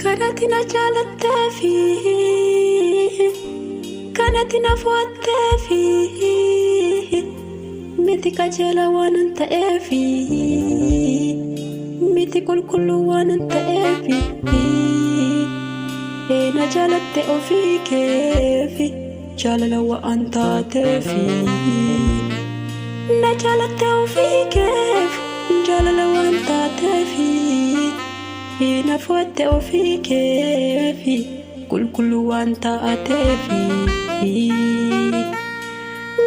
Kanatina jalatefi, kanatina fuatefi, miti kajela wananta efi, miti kulkulu wananta efi, na jalate ofikefi, jalala wa anta tefi, na jalate ofikefi, jalala wa anta tefi. Ina fuate ofikefi, kulkulu wanta atefi.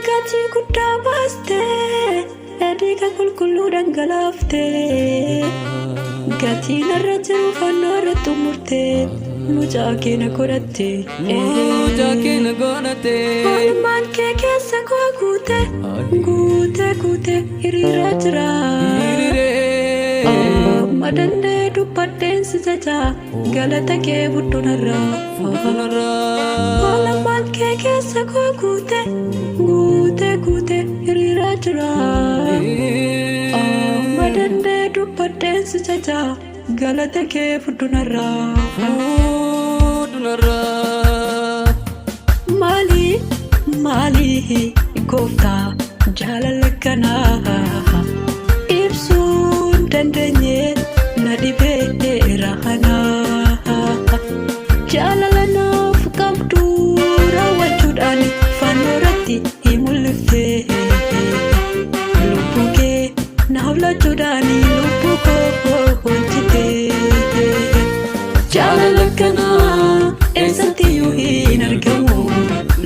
Gati gudda baste, ediga kulkulu dangalafte. Gati narra jiru fannoora tumurte, mucaa keena godhatte. Walumaan kee keessa koo guute, guute hiriira jira. Madande dubbadeen si jaja, galata kee buddunarra. Walumaan kee keessa koo guute, guute hiriira jira. Madande dubbadeen si jaja, galata kee buddunarra. Maali gooftaa jaalala kanaa ibsuun dandeenye na dhibee rahanaa. Jaalala naaf qabdu raawwachuudhaan fannoorratti himulifte. Lubbuu kee naaf lachuudhaan lubbuu koo hojjete. Jaalala kanaa eessattiyyuu hin argamu.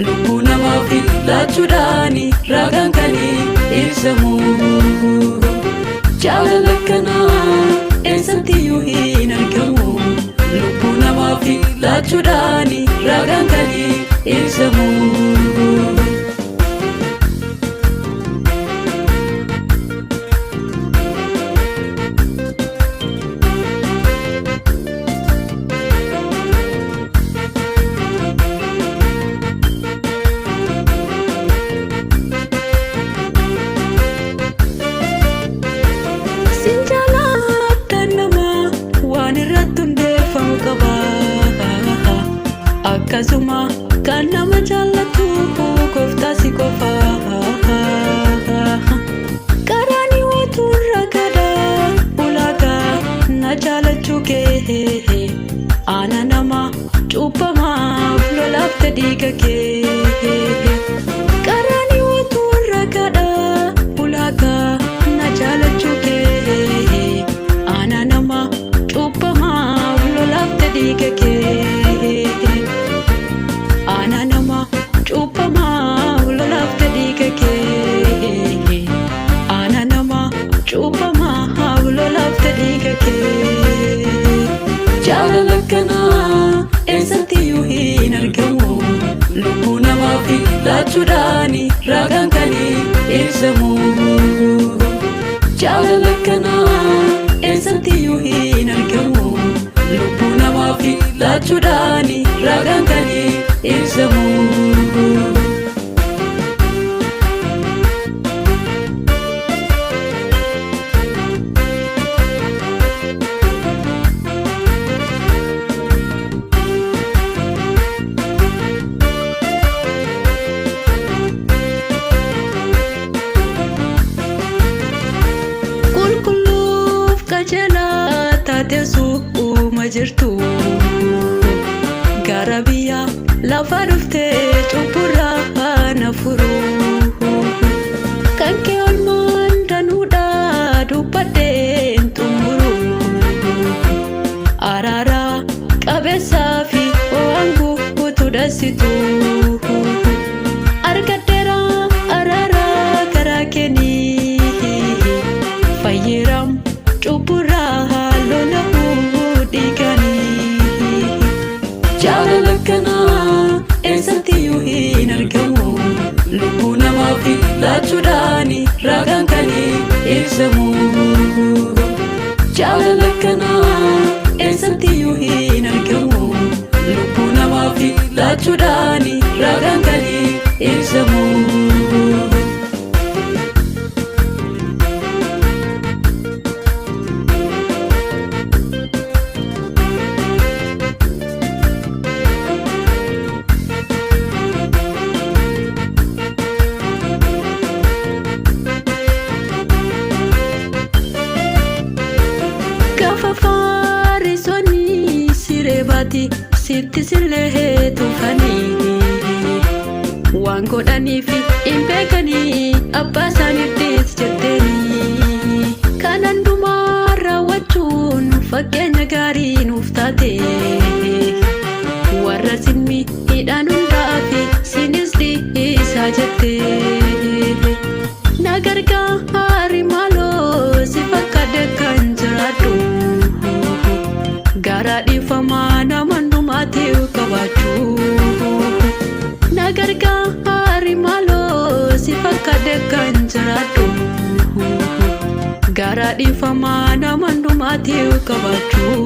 Lubbuu namaaf lachuudhaan ragaan kan ibsamu. Jaalala kanaa eessattiyyuu hin argamu. Lubbuu namaaf lachuudhaan ragaan kan ibsamu. Akkasuma kan nama jaallatu gooftaa si qofa. Karaan waatuun ragada ulaagaa na jaallachuu kee. Ana nama cubbamaaf lolaafte dhiiga kee. Karaan waatuun ragada ulaagaa na jaallachuu kee. Ana nama cubbamaaf lolaafte dhiiga kee. Ana nama cubbamaaf lolaafte dhiiga kee. Ana nama cubbamaaf lolaafte dhiiga kee. Jaalala kanaa eessattiyyuu hin argamu. Lubbuu namaaf lachuudhaan ragaan kan ibsamu. Jaalala kanaa eessattiyyuu hin argamu. Lubbuu namaaf lachuudhaan ragaan kan ibsamu. Qulqulluuf qajeelaa taateessuu uuma jirtu. Gara biyya lafa dhuftee cubburraa na furu. Kan kee oolmaan danuudhaa dubbadheen xumuru. Araara qabeessaa fi waan guutuu dasitu. Argadheera araara garaa keenii. Fayyeeram cubburraa lolahuu dhiiganii. Jaalala kanaa eessattiyyuu hin argamu. Lubbuu namaaf lachuudhaan ragaan kan ibsamu. Jaalala kanaa eessattiyyuu hin argamu. Lubbuu namaaf lachuudhaan ragaan kan ibsamu. baati sitti sillee tufanii waan godhaniif hin beekanii abbaa isaaniittis jetteeni kanan dhumaa raawwachuun fakkeenya gaarii nuuf taate warra sinmi hidhaan hundaafi sinis dhiisaa jette na gargaari maaloo si fakkaadde kan jiraadhu garaa dhiifamaa nama hundumaatiif qabaachuu na gargaari maaloo si fakkaadde kan jiraadhu garaa dhiifamaa nama hundumaatiif qabaachuu